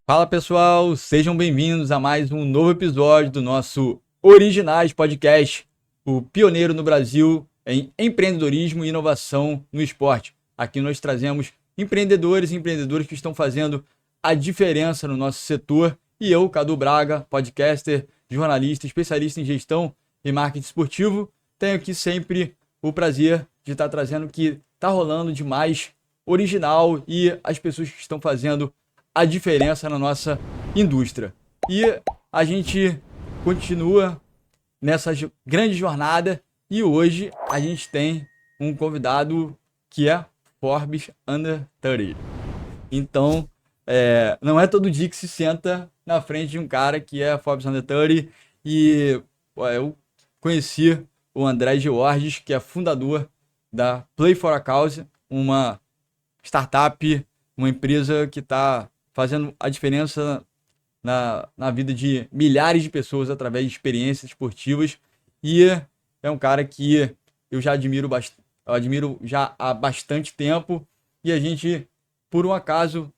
Fala pessoal, sejam bem-vindos a mais um novo episódio do nosso Originais Podcast, o pioneiro no Brasil em empreendedorismo e inovação no esporte. Aqui nós trazemos empreendedores e empreendedoras que estão fazendo a diferença no nosso setor e eu, Cadu Braga, podcaster, jornalista, especialista em gestão e marketing esportivo, tenho aqui sempre o prazer de estar trazendo o que está rolando de mais original e as pessoas que estão fazendo a diferença na nossa indústria. E a gente continua nessa grande jornada e hoje a gente tem um convidado que é Forbes Under 30. Então, não é todo dia que se senta na frente de um cara que é Forbes Under 30 e eu conheci o André Georges, que é fundador da Play for a Cause, uma startup, uma empresa que está fazendo a diferença na vida de milhares de pessoas através de experiências esportivas. E é um cara que eu já admiro já há bastante tempo. E a gente, por um acaso,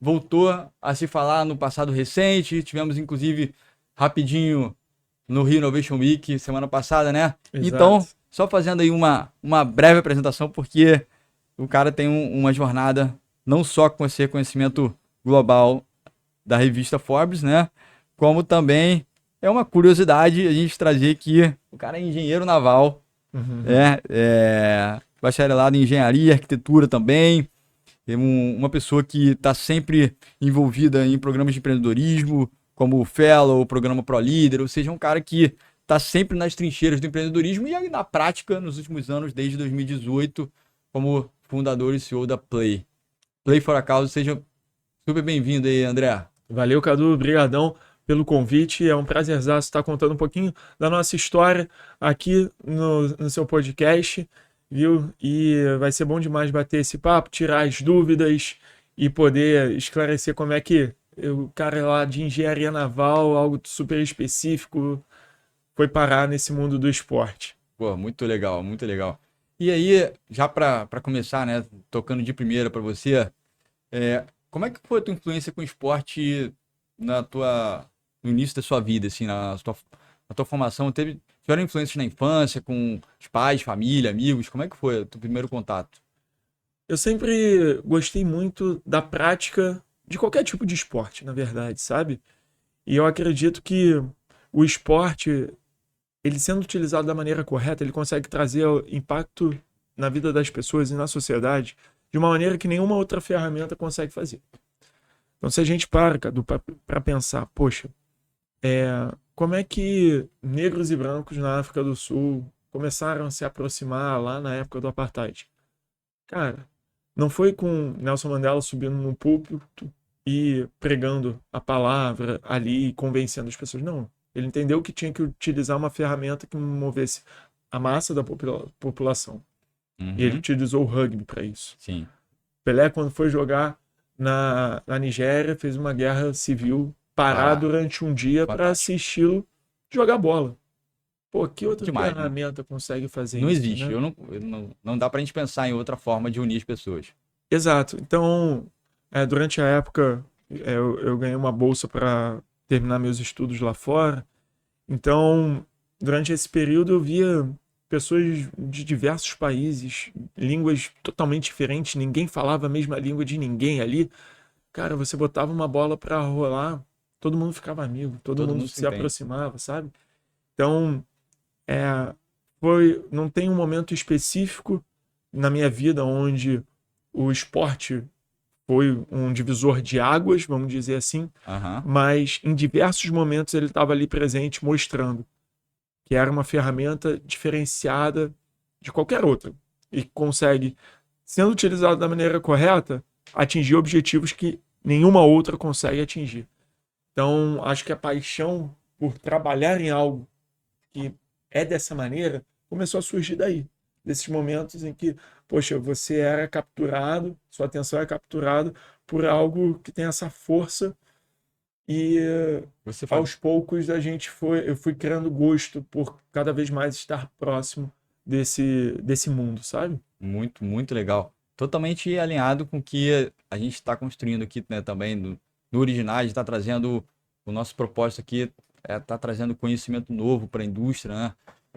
voltou a se falar no passado recente. Tivemos, inclusive, rapidinho no Rio Innovation Week semana passada, né? Exato. Então, só fazendo aí uma breve apresentação, porque o cara tem uma jornada não só com esse reconhecimento global da revista Forbes, né? Como também é uma curiosidade a gente trazer aqui, o cara é engenheiro naval, bacharelado em engenharia, arquitetura também, é uma pessoa que está sempre envolvida em programas de empreendedorismo, como o Fellow, o programa Pro Líder, ou seja, um cara que está sempre nas trincheiras do empreendedorismo e aí, na prática, nos últimos anos, desde 2018, como fundador e CEO da Play. Play for a Cause, seja super bem-vindo aí, André. Valeu, Cadu. Obrigadão pelo convite. É um prazerzaço estar contando um pouquinho da nossa história aqui no seu podcast, viu? E vai ser bom demais bater esse papo, tirar as dúvidas e poder esclarecer como é que o cara lá de engenharia naval, algo super específico, foi parar nesse mundo do esporte. Pô, muito legal, muito legal. E aí, já para começar, né, tocando de primeira para você, como é que foi a tua influência com o esporte no início da sua vida, assim, na tua formação? Tiveram influências na infância, com os pais, família, amigos? Como é que foi o teu primeiro contato? Eu sempre gostei muito da prática de qualquer tipo de esporte, na verdade, sabe? E eu acredito que o esporte, ele sendo utilizado da maneira correta, ele consegue trazer impacto na vida das pessoas e na sociedade de uma maneira que nenhuma outra ferramenta consegue fazer. Então, se a gente para, Cadu, para pensar, poxa, como é que negros e brancos na África do Sul começaram a se aproximar lá na época do apartheid? Cara, não foi com Nelson Mandela subindo no púlpito e pregando a palavra ali, convencendo as pessoas. Não. Ele entendeu que tinha que utilizar uma ferramenta que movesse a massa da população. E ele utilizou o rugby para isso. Sim. Pelé, quando foi jogar na Nigéria, fez uma guerra civil, parar durante um dia para assisti-lo jogar bola. Pô, que outra ferramenta consegue fazer Não isso? existe. Né? Não dá pra gente pensar em outra forma de unir as pessoas. Exato. Então, durante a época, eu ganhei uma bolsa para terminar meus estudos lá fora. Então, durante esse período, eu via pessoas de diversos países, línguas totalmente diferentes, ninguém falava a mesma língua de ninguém ali. Cara, você botava uma bola para rolar, todo mundo ficava amigo, todo mundo se aproximava, sabe? Então, não tem um momento específico na minha vida onde o esporte foi um divisor de águas, vamos dizer assim, mas em diversos momentos ele estava ali presente, mostrando que era uma ferramenta diferenciada de qualquer outra e consegue, sendo utilizada da maneira correta, atingir objetivos que nenhuma outra consegue atingir. Então, acho que a paixão por trabalhar em algo que é dessa maneira começou a surgir daí. Desses momentos em que, poxa, você era capturado, sua atenção é capturada por algo que tem essa força e aos poucos eu fui criando gosto por cada vez mais estar próximo desse mundo, sabe? Muito, muito legal. Totalmente alinhado com o que a gente está construindo aqui, né, também no Originais, está trazendo, o nosso propósito aqui tá trazendo conhecimento novo para a indústria, né?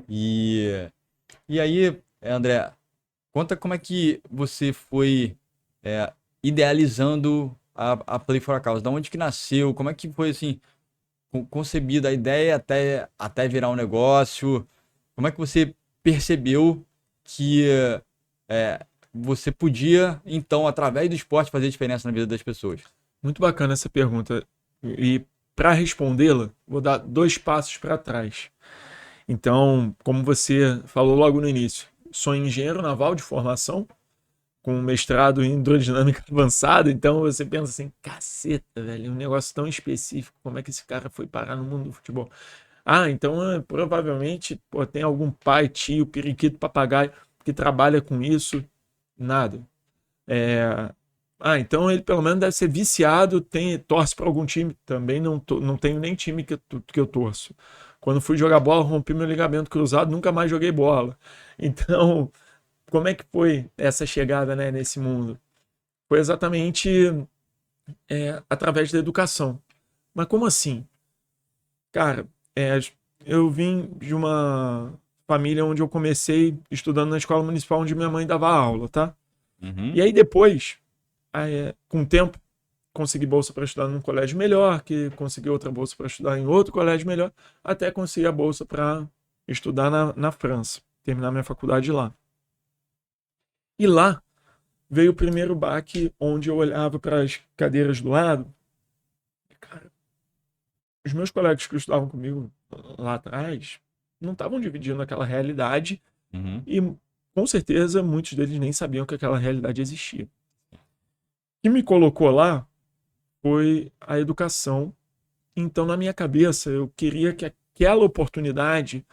E aí, André, conta como é que você foi idealizando a Play for a Cause. Da onde que nasceu? Como é que foi, assim, concebida a ideia até virar um negócio? Como é que você percebeu que você podia, então, através do esporte, fazer diferença na vida das pessoas? Muito bacana essa pergunta. E para respondê-la, vou dar 2 passos para trás. Então, como você falou logo no início, sou engenheiro naval de formação, com mestrado em hidrodinâmica avançada, então você pensa assim, caceta, velho, um negócio tão específico, como é que esse cara foi parar no mundo do futebol? Ah, então provavelmente tem algum pai, tio, periquito, papagaio que trabalha com isso. Nada. Então ele pelo menos deve ser viciado, torce para algum time. Também não tenho nem time que eu torço. Quando fui jogar bola, rompi meu ligamento cruzado, nunca mais joguei bola. Então, como é que foi essa chegada, né, nesse mundo? Foi exatamente através da educação. Mas como assim? Cara, eu vim de uma família onde eu comecei estudando na escola municipal onde minha mãe dava aula, tá? Uhum. E aí depois, com o tempo, consegui bolsa para estudar num colégio melhor, que consegui outra bolsa para estudar em outro colégio melhor, até conseguir a bolsa para estudar na França, terminar minha faculdade lá. E lá veio o primeiro baque onde eu olhava para as cadeiras do lado. Cara, os meus colegas que estudavam comigo lá atrás não estavam dividindo aquela realidade e com certeza muitos deles nem sabiam que aquela realidade existia. O que me colocou lá foi a educação. Então, na minha cabeça, eu queria que aquela oportunidade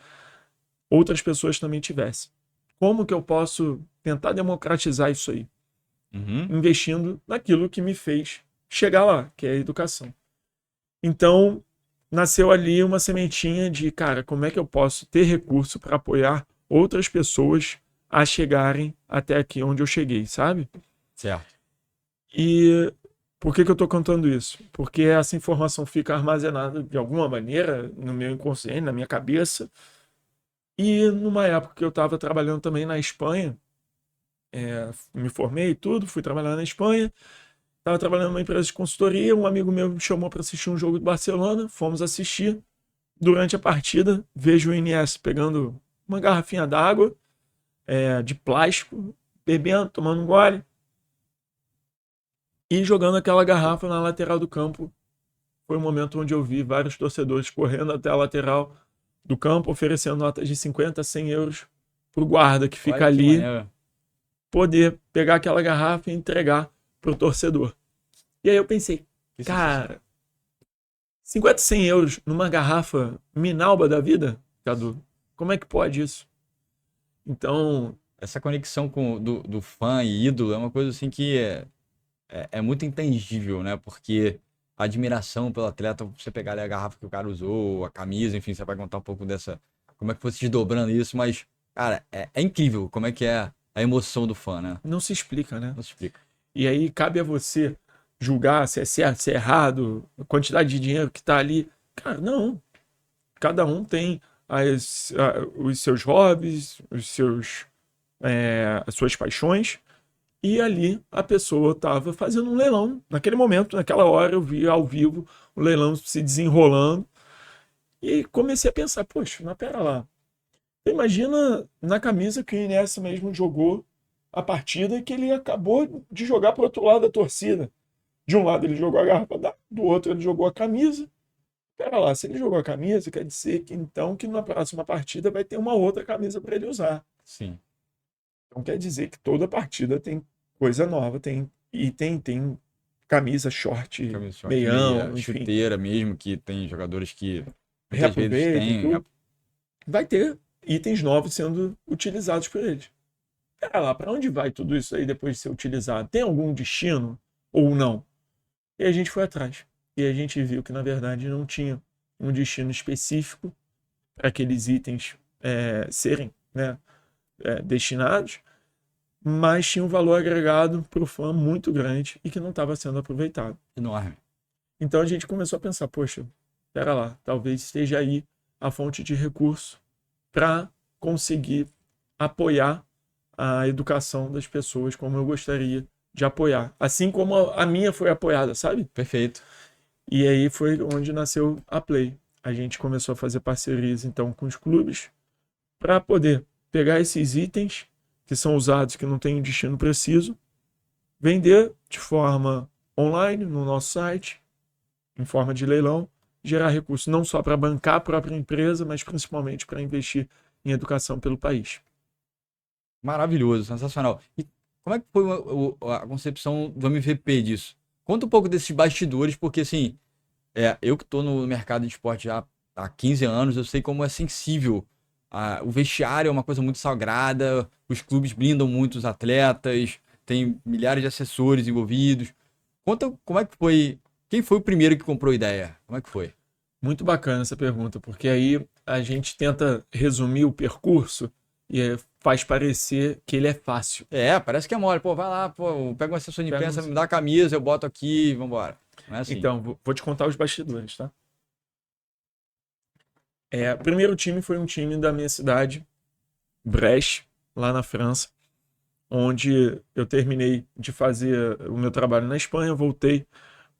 outras pessoas também tivessem. Como que eu posso tentar democratizar isso aí? Investindo naquilo que me fez chegar lá, que é a educação. Então, nasceu ali uma sementinha de, cara, como é que eu posso ter recurso para apoiar outras pessoas a chegarem até aqui onde eu cheguei, sabe? Certo. E por que eu estou contando isso? Porque essa informação fica armazenada de alguma maneira no meu inconsciente, na minha cabeça. E numa época que eu estava trabalhando também na Espanha, me formei e tudo, fui trabalhar na Espanha, estava trabalhando numa empresa de consultoria, um amigo meu me chamou para assistir um jogo de Barcelona, fomos assistir. Durante a partida, vejo o Iniesta pegando uma garrafinha d'água de plástico, bebendo, tomando um gole e jogando aquela garrafa na lateral do campo. Foi um momento onde eu vi vários torcedores correndo até a lateral do campo, oferecendo notas de 50, 100 euros para o guarda que fica ali, poder pegar aquela garrafa e entregar para o torcedor. E aí eu pensei, cara, 50, 100 euros numa garrafa Minalba da vida, Cadu, como é que pode isso? Então, essa conexão do fã e ídolo é uma coisa assim que é muito intangível, né? Porque a admiração pelo atleta, você pegar ali a garrafa que o cara usou, a camisa, enfim, você vai contar um pouco dessa, como é que foi se desdobrando isso, mas, cara, é incrível como é que é a emoção do fã, né? Não se explica, né? Não se explica. E aí cabe a você julgar se é certo, se é errado, a quantidade de dinheiro que tá ali. Cara, não. Cada um tem os seus hobbies, as suas paixões. E ali a pessoa estava fazendo um leilão. Naquele momento, naquela hora, eu vi ao vivo o leilão se desenrolando. E comecei a pensar, poxa, mas pera lá. Imagina na camisa que o Iniesta mesmo jogou a partida e que ele acabou de jogar para o outro lado da torcida. De um lado ele jogou a garrafa, do outro ele jogou a camisa. Pera lá, se ele jogou a camisa, quer dizer que então que na próxima partida vai ter uma outra camisa para ele usar. Sim. Então quer dizer que toda partida tem coisa nova, tem camisa, short, meião, meia, chuteira mesmo, que tem jogadores que muitas vezes reaproveitem, têm. vai ter itens novos sendo utilizados por eles. Pera lá, para onde vai tudo isso aí depois de ser utilizado? Tem algum destino ou não? E a gente foi atrás. E a gente viu que, na verdade, não tinha um destino específico para aqueles itens serem, né, destinados, mas tinha um valor agregado para o fã muito grande e que não estava sendo aproveitado. Enorme. Então a gente começou a pensar, poxa, pera lá, talvez esteja aí a fonte de recurso para conseguir apoiar a educação das pessoas como eu gostaria de apoiar. Assim como a minha foi apoiada, sabe? Perfeito. E aí foi onde nasceu a Play. A gente começou a fazer parcerias, então, com os clubes para poder pegar esses itens que são usados, que não têm destino preciso, vender de forma online no nosso site, em forma de leilão, gerar recursos não só para bancar a própria empresa, mas principalmente para investir em educação pelo país. Maravilhoso, sensacional. E como é que foi a concepção do MVP disso? Conta um pouco desses bastidores, porque assim, eu que estou no mercado de esporte já há 15 anos, eu sei como é sensível. O vestiário é uma coisa muito sagrada, os clubes blindam muito os atletas, tem milhares de assessores envolvidos. Conta como é que foi, quem foi o primeiro que comprou a ideia? Como é que foi? Muito bacana essa pergunta, porque aí a gente tenta resumir o percurso e faz parecer que ele é fácil. Parece que é mole. Pô, vai lá, pô, pega uma assessor de imprensa, me dá a camisa, eu boto aqui e vambora. Não é assim. Então, vou te contar os bastidores, tá? O primeiro time foi um time da minha cidade, Brest, lá na França, onde eu terminei de fazer o meu trabalho na Espanha, voltei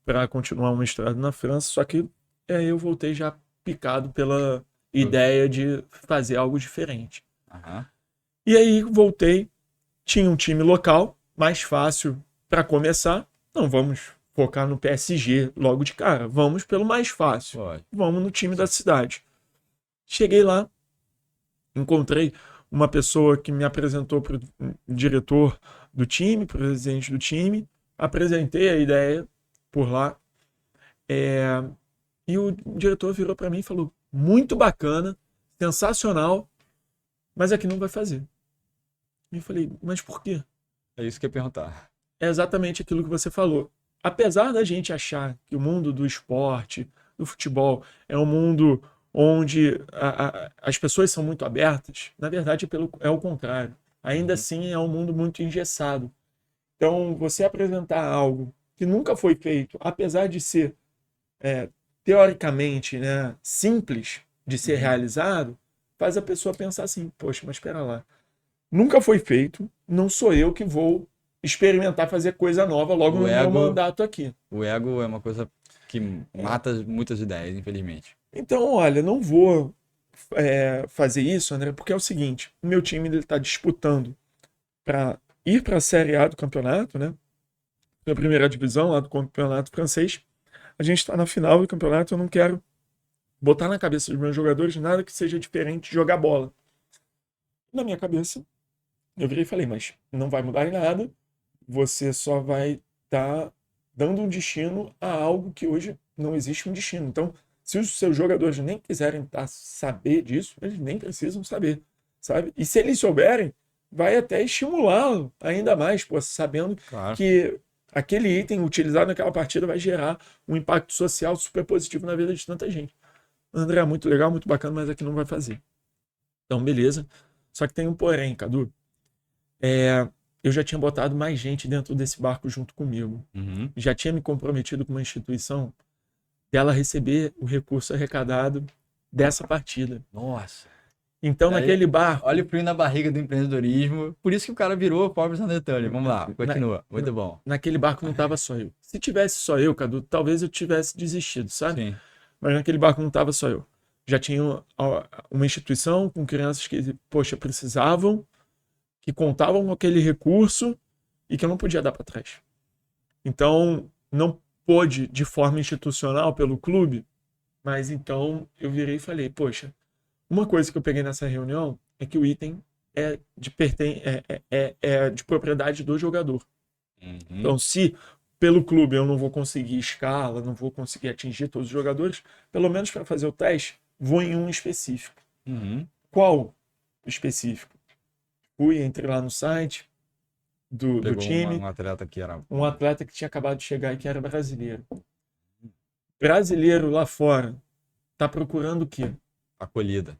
para continuar o mestrado na França, só que eu voltei já picado pela ideia de fazer algo diferente. Uhum. E aí voltei, tinha um time local, mais fácil para começar. Não vamos focar no PSG logo de cara, vamos pelo mais fácil. Vamos no time da cidade. Cheguei lá, encontrei uma pessoa que me apresentou para o diretor do time, presidente do time, apresentei a ideia por lá, e o diretor virou para mim e falou: muito bacana, sensacional, mas aqui não vai fazer. E eu falei: mas por quê? É isso que eu ia perguntar. É exatamente aquilo que você falou. Apesar da gente achar que o mundo do esporte, do futebol, é um mundo onde as pessoas são muito abertas, na verdade é o contrário. Ainda assim é um mundo muito engessado. Então, você apresentar algo que nunca foi feito, apesar de ser teoricamente, né, simples de ser realizado, faz a pessoa pensar assim: poxa, mas espera lá, nunca foi feito, não sou eu que vou experimentar fazer coisa nova logo no meu mandato aqui. O ego é uma coisa que mata muitas ideias, infelizmente. Então, olha, não vou fazer isso, André, porque é o seguinte: o meu time está disputando para ir para a Série A do campeonato, né? Na primeira divisão lá do campeonato francês. A gente está na final do campeonato, eu não quero botar na cabeça dos meus jogadores nada que seja diferente de jogar bola. Na minha cabeça, eu virei e falei: mas não vai mudar em nada, você só vai estar dando um destino a algo que hoje não existe um destino. Então, se os seus jogadores nem quiserem saber disso, eles nem precisam saber, sabe? E se eles souberem, vai até estimulá-lo ainda mais, sabendo que aquele item utilizado naquela partida vai gerar um impacto social super positivo na vida de tanta gente. André, muito legal, muito bacana, mas aqui não vai fazer. Então, beleza. Só que tem um porém, Cadu. Eu já tinha botado mais gente dentro desse barco junto comigo. Uhum. Já tinha me comprometido com uma instituição dela receber o recurso arrecadado dessa partida. Nossa. Então, naquele barco... Olha o frio na barriga do empreendedorismo. Por isso que o cara virou pobre San Antônio. Vamos lá, continua. Muito bom. Naquele barco não estava só eu. Se tivesse só eu, Cadu, talvez eu tivesse desistido, sabe? Sim. Mas naquele barco não estava só eu. Já tinha uma instituição com crianças que, poxa, precisavam, que contavam com aquele recurso e que eu não podia dar para trás. Então, não pôde de forma institucional pelo clube, mas então eu virei e falei: poxa, uma coisa que eu peguei nessa reunião é que o item é de propriedade do jogador. Uhum. Então, se pelo clube eu não vou conseguir escala, não vou conseguir atingir todos os jogadores, pelo menos para fazer o teste, vou em um específico. Uhum. Qual específico? Entrei lá no site do time. Um atleta que tinha acabado de chegar e que era brasileiro. Brasileiro lá fora tá procurando o quê? Acolhida.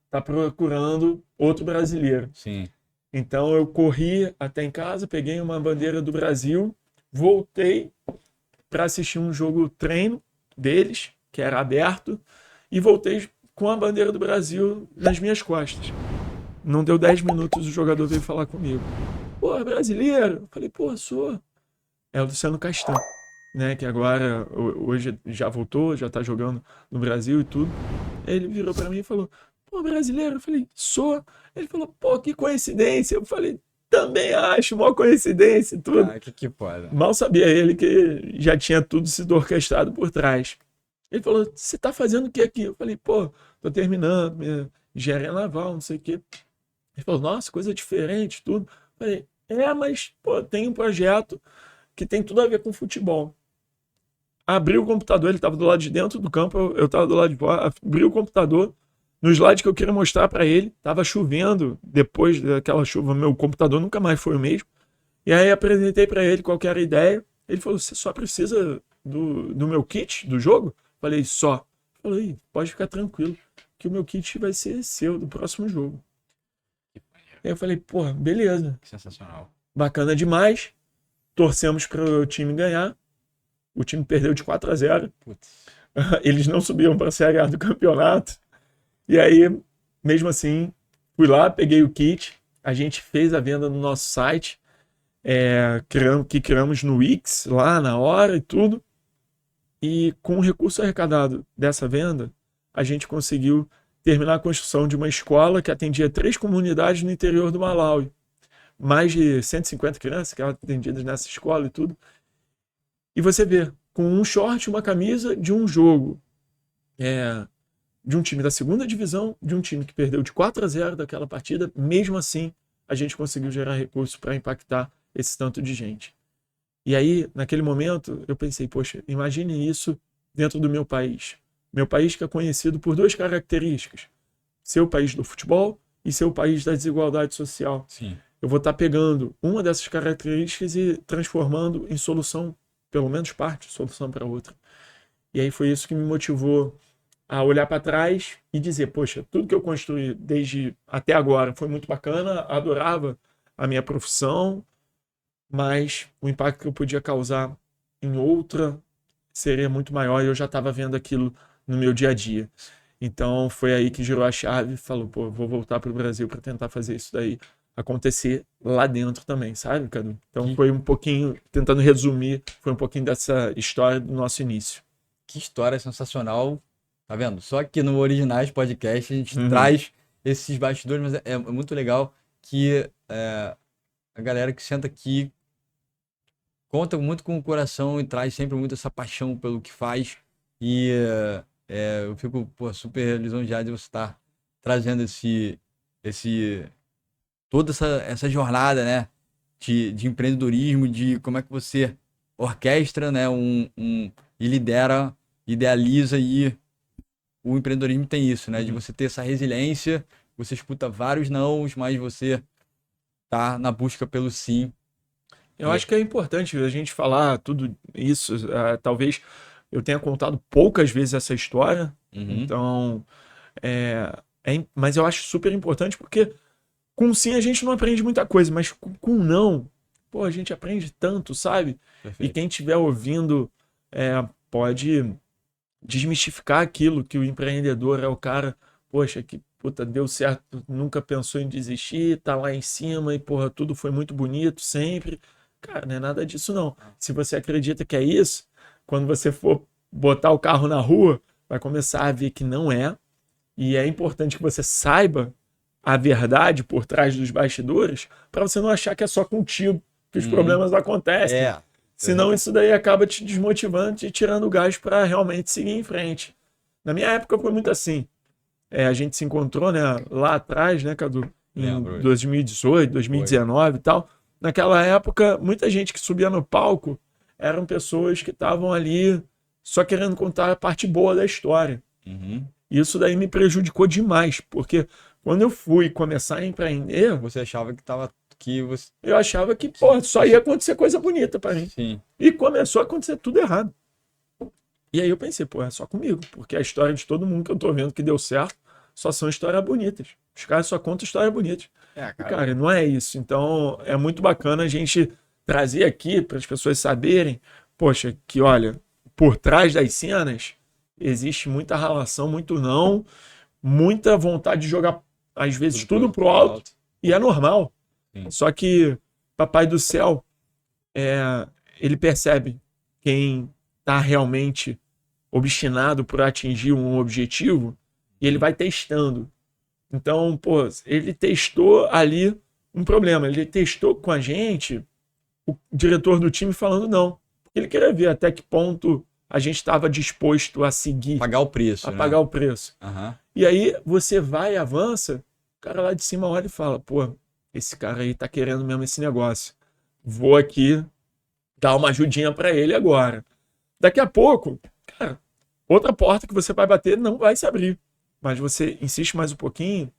Tá procurando outro brasileiro. Sim. Então eu corri até em casa, peguei uma bandeira do Brasil, voltei para assistir um jogo treino deles, que era aberto, e voltei com a bandeira do Brasil nas minhas costas. Não deu 10 minutos, o jogador veio falar comigo. Pô, é brasileiro? Eu falei, pô, sou. É o Luciano Castan, né? Que agora, hoje já voltou, já tá jogando no Brasil e tudo. Ele virou para mim e falou, pô, brasileiro? Eu falei, sou. Ele falou, pô, que coincidência. Eu falei, também acho, maior coincidência e tudo. Ah, que foda. Mal sabia ele que já tinha tudo sido orquestrado por trás. Ele falou, você tá fazendo o que aqui? Eu falei, pô, tô terminando minha engenharia naval, não sei o quê. Ele falou, nossa, coisa diferente, tudo. Eu falei, mas, pô, tem um projeto que tem tudo a ver com futebol. Abri o computador, ele tava do lado de dentro do campo, eu tava do lado de fora, abri o computador, no slide que eu queria mostrar para ele, tava chovendo, depois daquela chuva, meu computador nunca mais foi o mesmo. E aí apresentei para ele qual que era a ideia. Ele falou, você só precisa do meu kit do jogo? Falei, só. Falei, pode ficar tranquilo, que o meu kit vai ser seu do próximo jogo. Aí eu falei, pô, beleza. Sensacional. Bacana demais. Torcemos para o time ganhar. O time perdeu de 4-0. Putz. Eles não subiam para a Série A do campeonato. E aí, mesmo assim, fui lá, peguei o kit. A gente fez a venda no nosso site. Que criamos no Wix, lá na hora e tudo. E com o recurso arrecadado dessa venda, a gente conseguiu terminar a construção de uma escola que atendia 3 comunidades no interior do Malawi. Mais de 150 crianças que eram atendidas nessa escola e tudo. E você vê, com um short, uma camisa de um jogo, de um time da segunda divisão, de um time que perdeu de 4-0 daquela partida, mesmo assim, a gente conseguiu gerar recursos para impactar esse tanto de gente. E aí, naquele momento, eu pensei, poxa, imagine isso dentro do meu país. Meu país que é conhecido por 2 características. Ser o país do futebol e ser o país da desigualdade social. Sim. Eu vou estar pegando uma dessas características e transformando em solução, pelo menos parte de solução para outra. E aí foi isso que me motivou a olhar para trás e dizer, poxa, tudo que eu construí desde até agora foi muito bacana, adorava a minha profissão, mas o impacto que eu podia causar em outra seria muito maior e eu já estava vendo aquilo no meu dia a dia. Então foi aí que girou a chave e falou, pô, vou voltar para o Brasil para tentar fazer isso daí acontecer lá dentro também, sabe, Cadu? Então foi um pouquinho, tentando resumir, foi um pouquinho dessa história do nosso início. Que história sensacional, tá vendo? Só aqui no Originais Podcast a gente traz esses bastidores, mas é muito legal que a galera que senta aqui conta muito com o coração e traz sempre muito essa paixão pelo que faz. E eu fico, pô, super lisonjeado de você estar trazendo toda essa jornada, né, de empreendedorismo, de como é que você orquestra, né, e lidera, idealiza, e o empreendedorismo tem isso, né, de você ter essa resiliência, você escuta vários nãos, mas você tá na busca pelo sim. Eu acho que é importante a gente falar tudo isso. Talvez eu tenha contado poucas vezes essa história, então, mas eu acho super importante porque com sim a gente não aprende muita coisa, mas com não, pô, a gente aprende tanto, sabe? Perfeito. E quem estiver ouvindo pode desmistificar aquilo que o empreendedor é o cara, poxa, que puta, deu certo, nunca pensou em desistir, tá lá em cima e porra, tudo foi muito bonito sempre. Cara, não é nada disso não. Se você acredita que é isso, quando você for botar o carro na rua, vai começar a ver que não é. E é importante que você saiba a verdade por trás dos bastidores para você não achar que é só contigo que os problemas acontecem. Senão isso daí acaba te desmotivando e tirando o gás para realmente seguir em frente. Na minha época foi muito assim. A gente se encontrou, né, lá atrás, né, Cadu? Em 2018, 2019 e tal. Naquela época, muita gente que subia no palco eram pessoas que estavam ali só querendo contar a parte boa da história. Isso daí me prejudicou demais, porque quando eu fui começar a empreender... Você achava Eu achava que, pô, só ia acontecer coisa bonita pra mim. Sim. E começou a acontecer tudo errado. E aí eu pensei, pô, é só comigo, porque a história de todo mundo que eu tô vendo que deu certo só são histórias bonitas. Os caras só contam histórias bonitas. Cara, não é isso. Então, é muito bacana a gente trazer aqui para as pessoas saberem poxa, que olha, por trás das cenas existe muita relação, muito não, muita vontade de jogar, às vezes, tudo pro alto, e é normal. Sim. Só que Papai do Céu, ele percebe quem está realmente obstinado por atingir um objetivo e ele vai testando. Então, pô, ele testou ali um problema. Ele testou com a gente, o diretor do time falando não. Ele queria ver até que ponto a gente estava disposto a seguir. Pagar o preço. Pagar o preço. Uhum. E aí você vai e avança, o cara lá de cima olha e fala, pô, esse cara aí tá querendo mesmo esse negócio. Vou aqui dar uma ajudinha para ele agora. Daqui a pouco, cara, outra porta que você vai bater não vai se abrir. Mas você insiste mais um pouquinho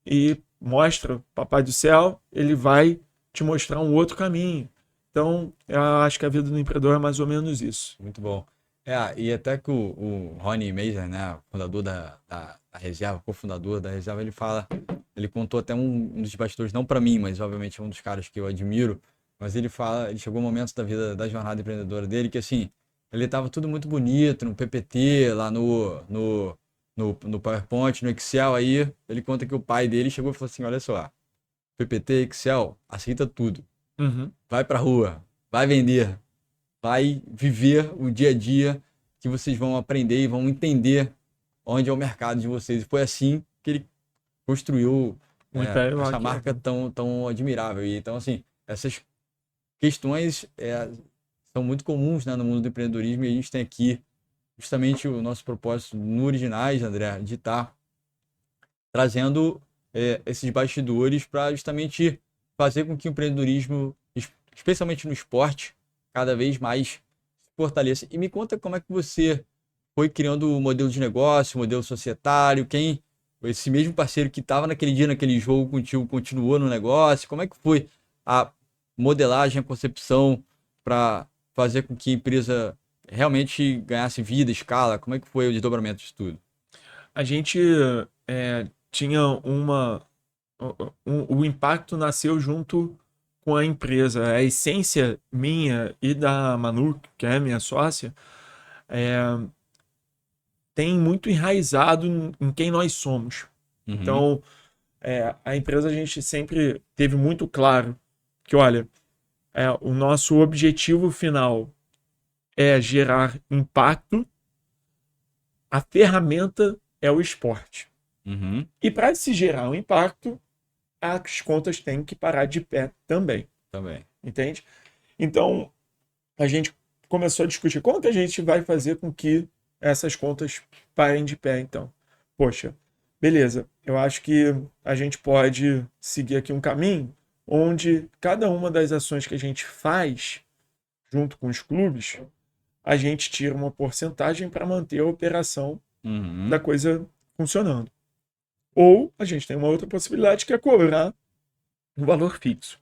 e mostra Papai do Céu, ele vai te mostrar um outro caminho. Então, eu acho que a vida do empreendedor é mais ou menos isso. Muito bom. E até que o Ronnie Mazer, né, fundador da reserva, cofundador da reserva, ele contou até um dos bastidores, não para mim, mas obviamente é um dos caras que eu admiro, mas ele chegou momentos da vida, da jornada empreendedora dele, que assim, ele tava tudo muito bonito, no PPT, lá no PowerPoint, no Excel, aí ele conta que o pai dele chegou e falou assim, olha só, PPT, Excel, aceita tudo. Uhum. Vai pra rua, vai vender, vai viver o dia a dia que vocês vão aprender e vão entender onde é o mercado de vocês. E foi assim que ele construiu essa marca tão admirável. E, então, assim, essas questões são muito comuns, né, no mundo do empreendedorismo, e a gente tem aqui justamente o nosso propósito no Originais, André, de estar trazendo esses bastidores para justamente fazer com que o empreendedorismo, especialmente no esporte, cada vez mais se fortaleça. E me conta como é que você foi criando o modelo de negócio, o modelo societário, esse mesmo parceiro que estava naquele dia, naquele jogo contigo, continuou no negócio, como é que foi a modelagem, a concepção para fazer com que a empresa realmente ganhasse vida, escala? Como é que foi o desdobramento disso tudo? A gente tinha o impacto nasceu junto com a empresa. A essência minha e da Manu, que é minha sócia, tem muito enraizado em quem nós somos. Uhum. Então, a empresa, a gente sempre teve muito claro que, olha, o nosso objetivo final é gerar impacto, a ferramenta é o esporte. Uhum. E para se gerar um impacto, as contas têm que parar de pé também. Entende? Então, a gente começou a discutir como que a gente vai fazer com que essas contas parem de pé, então. Poxa, beleza, eu acho que a gente pode seguir aqui um caminho onde cada uma das ações que a gente faz junto com os clubes, a gente tira uma porcentagem para manter a operação da coisa funcionando. Ou a gente tem uma outra possibilidade que é cobrar um valor fixo.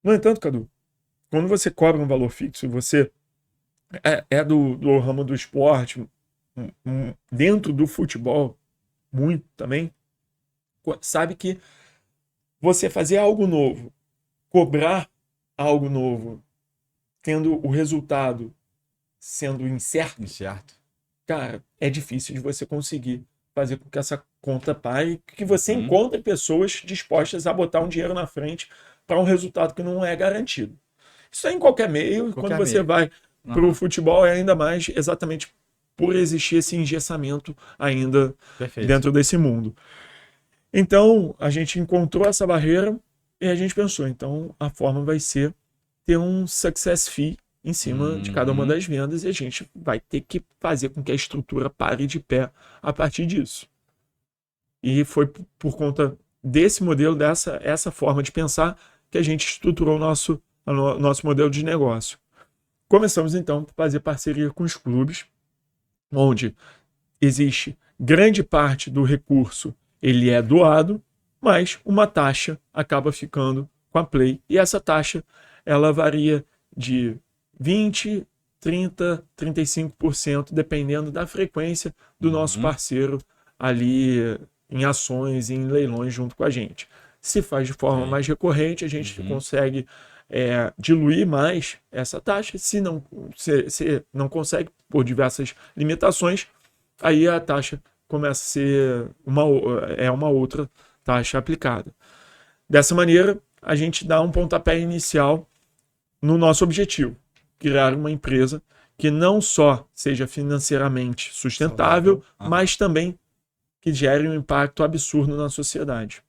No entanto, Cadu, quando você cobra um valor fixo e você do ramo do esporte, dentro do futebol, muito também, sabe que você fazer algo novo, cobrar algo novo, tendo o resultado sendo incerto, cara, é difícil de você conseguir fazer com que essa conta pare, que você encontre pessoas dispostas a botar um dinheiro na frente para um resultado que não é garantido. Isso é em qualquer meio, quando você vai para o futebol é ainda mais exatamente por existir esse engessamento ainda dentro desse mundo. Então, a gente encontrou essa barreira e a gente pensou, então a forma vai ser ter um success fee em cima de cada uma das vendas e a gente vai ter que fazer com que a estrutura pare de pé a partir disso. E foi por conta desse modelo, essa forma de pensar, que a gente estruturou o nosso modelo de negócio. Começamos, então, a fazer parceria com os clubes, onde existe grande parte do recurso, ele é doado, mas uma taxa acaba ficando com a Play. E essa taxa, ela varia de 20%, 30%, 35%, dependendo da frequência do nosso parceiro ali em ações, em leilões junto com a gente. Se faz de forma mais recorrente, a gente consegue diluir mais essa taxa. Se não consegue, por diversas limitações, aí a taxa começa a ser uma outra taxa aplicada. Dessa maneira, a gente dá um pontapé inicial no nosso objetivo, criar uma empresa que não só seja financeiramente sustentável, mas também que gere um impacto absurdo na sociedade.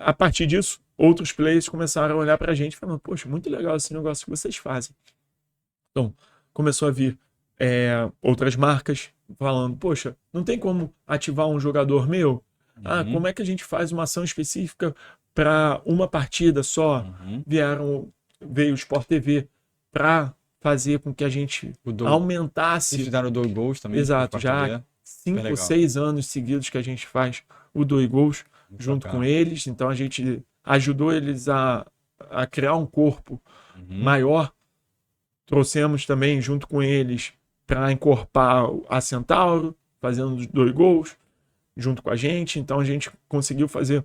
A partir disso, outros players começaram a olhar para a gente falando, poxa, muito legal esse negócio que vocês fazem. Então, começou a vir outras marcas falando, poxa, não tem como ativar um jogador meu? Como é que a gente faz uma ação específica para uma partida só? Veio o Sport TV para fazer com que a gente aumentasse. Eles fizeram o 2 gols também. Exato, já 5 ou 6 anos seguidos que a gente faz o 2 gols junto com eles. Então a gente ajudou eles a criar um corpo maior. Trouxemos também junto com eles para encorpar a Centauro, fazendo os 2 gols junto com a gente. Então a gente conseguiu fazer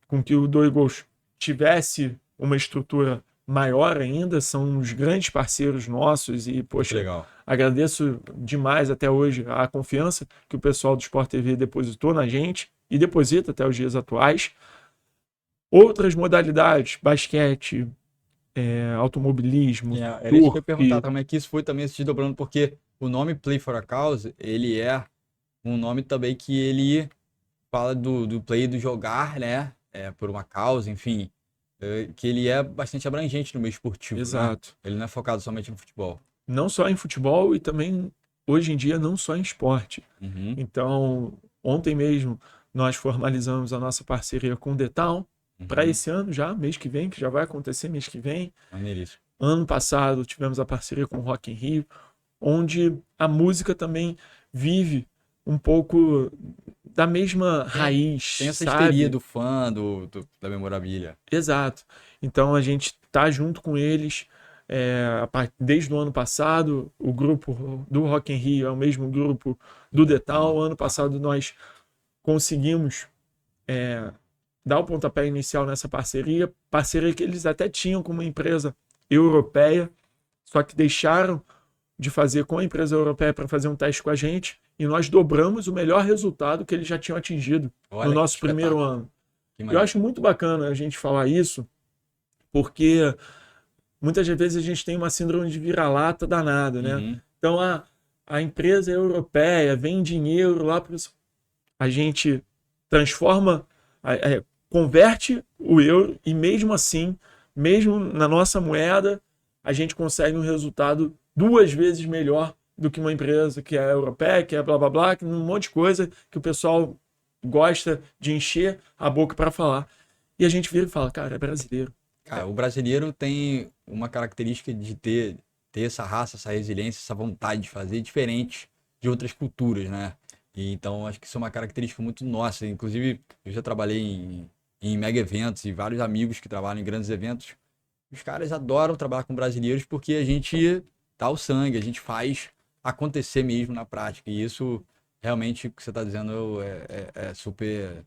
com que o 2 gols tivesse uma estrutura maior ainda, são uns grandes parceiros nossos e, poxa, legal. Agradeço demais até hoje a confiança que o pessoal do Sport TV depositou na gente e deposita até os dias atuais. Outras modalidades, basquete, automobilismo, era isso que eu ia perguntar, como é que isso foi também se desdobrando, porque o nome Play for a Cause, ele é um nome também que ele fala do play, do jogar, né, por uma causa, enfim, que ele é bastante abrangente no meio esportivo. Exato. Né? Ele não é focado somente no futebol. Não só em futebol e também, hoje em dia, não só em esporte. Então, ontem mesmo, nós formalizamos a nossa parceria com o Detal para esse ano já, mês que vem, que já vai acontecer mês que vem. Maneiríssimo. Ano passado, tivemos a parceria com o Rock in Rio, onde a música também vive um pouco da mesma raiz. Tem essa histeria do fã, da memorabilia. Exato. Então a gente tá junto com eles desde o ano passado. O grupo do Rock in Rio é o mesmo grupo do Detal. Ano passado nós conseguimos dar o pontapé inicial nessa parceria que eles até tinham com uma empresa europeia, só que deixaram de fazer com a empresa europeia para fazer um teste com a gente, e nós dobramos o melhor resultado que eles já tinham atingido no nosso primeiro ano. Eu acho muito bacana a gente falar isso, porque muitas vezes a gente tem uma síndrome de vira-lata danada, né? Então a empresa europeia vem dinheiro lá para a gente transforma, converte o euro e mesmo assim, mesmo na nossa moeda, a gente consegue um resultado 2 vezes melhor do que uma empresa que é europeia, que é blá blá blá, que um monte de coisa que o pessoal gosta de encher a boca para falar. E a gente vira e fala, cara, é brasileiro. Cara, o brasileiro tem uma característica de ter essa raça, essa resiliência, essa vontade de fazer diferente de outras culturas, né? E então, acho que isso é uma característica muito nossa. Inclusive, eu já trabalhei em mega eventos e vários amigos que trabalham em grandes eventos. Os caras adoram trabalhar com brasileiros porque a gente dá o sangue, a gente faz acontecer mesmo na prática. E isso, realmente, o que você está dizendo é super...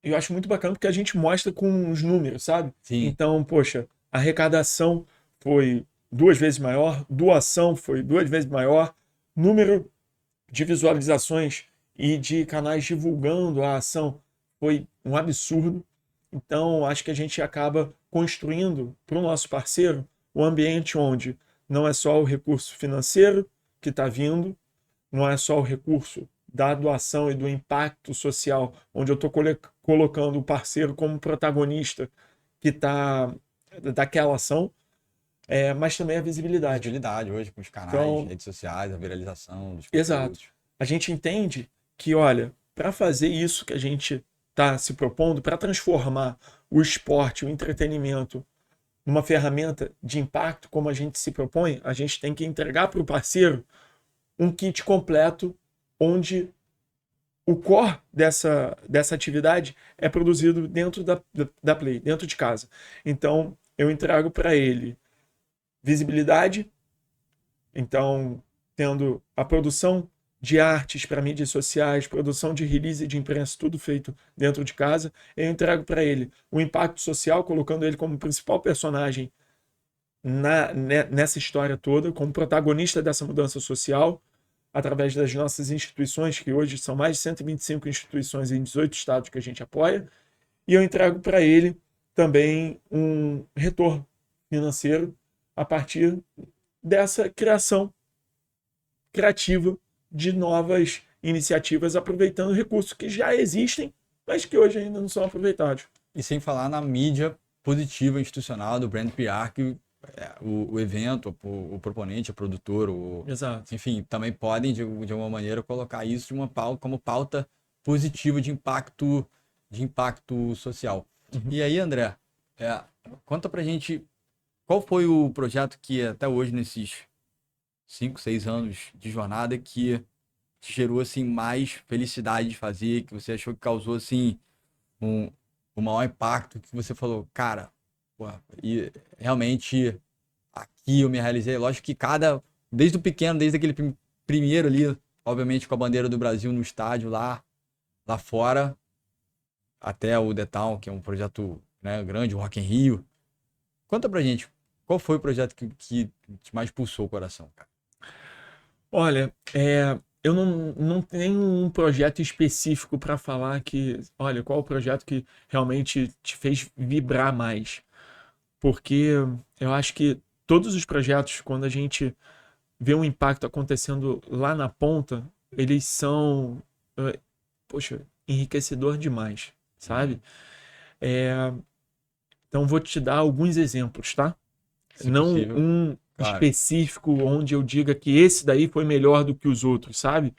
Eu acho muito bacana porque a gente mostra com os números, sabe? Sim. Então, poxa, a arrecadação foi 2 vezes maior, doação foi 2 vezes maior, número de visualizações e de canais divulgando a ação foi um absurdo. Então, acho que a gente acaba construindo para o nosso parceiro um ambiente onde não é só o recurso financeiro que está vindo, não é só o recurso da doação e do impacto social, onde eu estou colocando o parceiro como protagonista que está daquela ação, mas também a visibilidade. A visibilidade hoje com os canais, então, redes sociais, a viralização dos conteúdos. Exato. A gente entende que, olha, para fazer isso que a gente está se propondo, para transformar o esporte, o entretenimento, numa ferramenta de impacto, como a gente se propõe, a gente tem que entregar para o parceiro um kit completo, onde o core dessa atividade é produzido dentro da Play, dentro de casa. Então, eu entrego para ele visibilidade, então, tendo a produção de artes para mídias sociais, produção de release de imprensa, tudo feito dentro de casa. Eu entrego para ele o impacto social, colocando ele como principal personagem nessa história toda, como protagonista dessa mudança social, através das nossas instituições, que hoje são mais de 125 instituições em 18 estados que a gente apoia, e eu entrego para ele também um retorno financeiro a partir dessa criação criativa de novas iniciativas, aproveitando recursos que já existem, mas que hoje ainda não são aproveitados. E sem falar na mídia positiva institucional do Brand PR, que o evento, o proponente, o produtor, Exato. Enfim, também podem, de alguma maneira, colocar isso como pauta positiva de impacto social. Uhum. E aí, André, conta pra gente qual foi o projeto que até hoje, nesses 5, 6 anos de jornada, que te gerou assim, mais felicidade de fazer, que você achou que causou assim, o maior impacto, que você falou, cara, e realmente aqui eu me realizei. Lógico que desde o pequeno, desde aquele primeiro ali, obviamente com a bandeira do Brasil no estádio lá fora, até o The Town, que é um projeto, né, grande, o Rock in Rio. Conta pra gente, qual foi o projeto que mais pulsou o coração, cara? Olha, eu não tenho um projeto específico para falar olha, qual o projeto que realmente te fez vibrar mais. Porque eu acho que todos os projetos, quando a gente vê um impacto acontecendo lá na ponta, eles são, poxa, enriquecedor demais, sabe? Então vou te dar alguns exemplos, tá? Se não possível, um claro. específico onde eu diga que esse daí foi melhor do que os outros, sabe?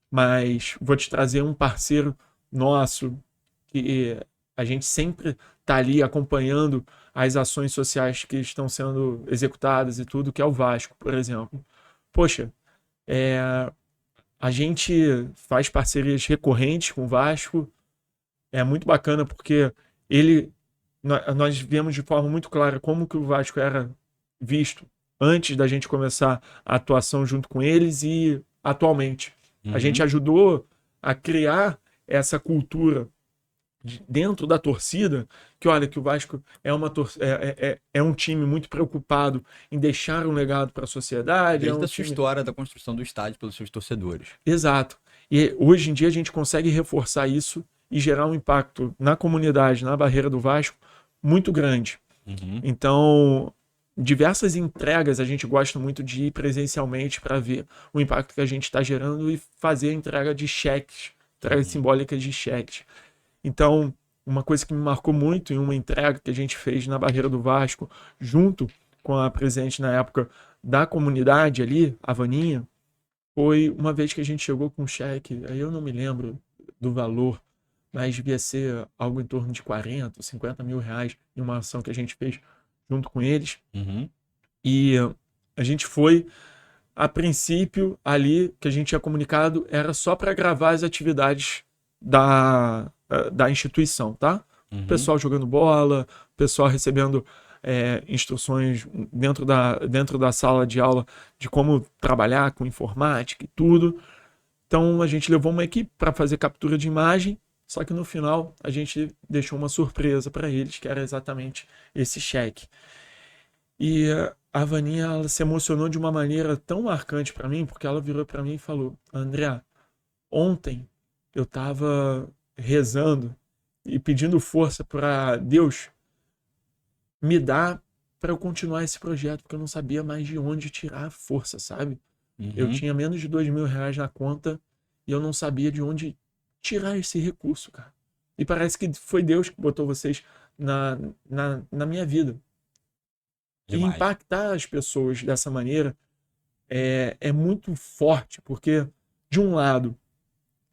Mas vou te trazer um parceiro nosso que a gente sempre tá ali acompanhando as ações sociais que estão sendo executadas e tudo, que é o Vasco, por exemplo. Poxa, a gente faz parcerias recorrentes com o Vasco, é muito bacana porque nós vemos de forma muito clara como que o Vasco era visto antes da gente começar a atuação junto com eles e atualmente. A gente ajudou a criar essa cultura dentro da torcida, que olha que o Vasco é um time muito preocupado em deixar um legado para a sociedade. Desde a sua história da construção do estádio pelos seus torcedores. Exato. E hoje em dia a gente consegue reforçar isso e gerar um impacto na comunidade, na barreira do Vasco, muito grande. Então, diversas entregas a gente gosta muito de ir presencialmente para ver o impacto que a gente está gerando e fazer a entrega de cheques, entregas simbólicas de cheques. Então, uma coisa que me marcou muito em uma entrega que a gente fez na barreira do Vasco, junto com a presidente na época da comunidade ali, a Vaninha, foi uma vez que a gente chegou com um cheque, aí eu não me lembro do valor, mas devia ser algo em torno de 40, 50 mil reais em uma ação que a gente fez junto com eles. E a gente foi, a princípio, ali que a gente tinha comunicado, era só para gravar as atividades da instituição, tá? O pessoal jogando bola, o pessoal recebendo instruções dentro da sala de aula de como trabalhar com informática e tudo. Então a gente levou uma equipe para fazer captura de imagem, só que no final a gente deixou uma surpresa para eles, que era exatamente esse cheque. E a Vaninha, ela se emocionou de uma maneira tão marcante para mim, porque ela virou para mim e falou: André, ontem eu estava rezando e pedindo força para Deus me dar para eu continuar esse projeto, porque eu não sabia mais de onde tirar a força, sabe? Eu tinha menos de 2 mil reais na conta e eu não sabia de onde tirar esse recurso, cara. E parece que foi Deus que botou vocês na minha vida. Demais. E impactar as pessoas dessa maneira é muito forte, porque, de um lado,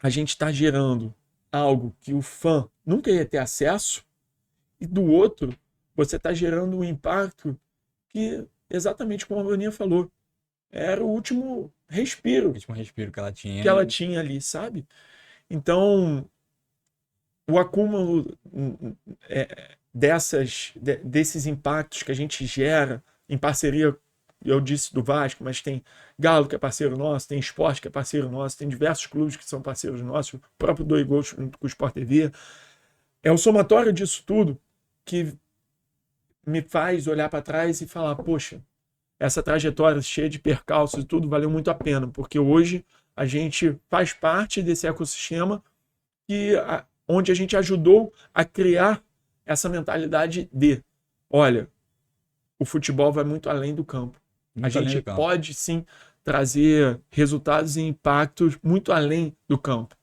a gente está gerando algo que o fã nunca ia ter acesso, e do outro, você está gerando um impacto que, exatamente como a Vaninha falou, era o último respiro. O último respiro que ela tinha. Que ela tinha ali, sabe? Então, o acúmulo desses impactos que a gente gera em parceria eu disse do Vasco, mas tem Galo, que é parceiro nosso, tem Sport, que é parceiro nosso, tem diversos clubes que são parceiros nossos, o próprio Dois Gols junto com o Sport TV. É o somatório disso tudo que me faz olhar para trás e falar, poxa, essa trajetória cheia de percalços e tudo valeu muito a pena, porque hoje a gente faz parte desse ecossistema onde a gente ajudou a criar essa mentalidade de, olha, o futebol vai muito além do campo. A gente pode sim trazer resultados e impactos muito além do campo.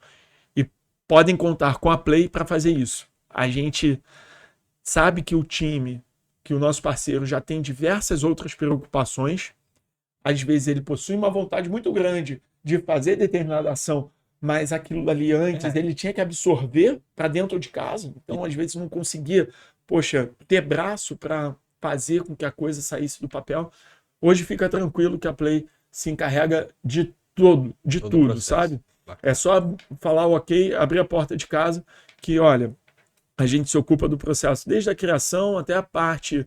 E podem contar com a Play para fazer isso. A gente sabe que o time, que o nosso parceiro já tem diversas outras preocupações. Às vezes ele possui uma vontade muito grande de fazer determinada ação, mas aquilo ali antes ele tinha que absorver para dentro de casa. Então, às vezes, não conseguia, ter braço para fazer com que a coisa saísse do papel. Hoje fica tranquilo que a Play se encarrega de todo tudo, sabe? Bacana. É só falar ok, abrir a porta de casa, que, olha, a gente se ocupa do processo desde a criação até a parte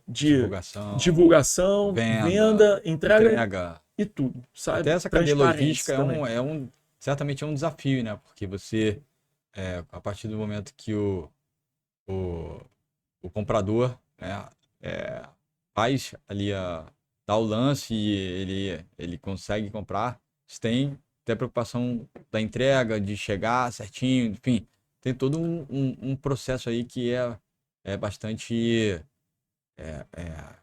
de divulgação, venda, entrega e tudo, sabe? Até essa cadeia logística certamente é um desafio, né? Porque você, a partir do momento que o comprador, né, faz ali dá o lance e ele consegue comprar, você tem a preocupação da entrega, de chegar certinho, enfim, tem todo um processo aí que é bastante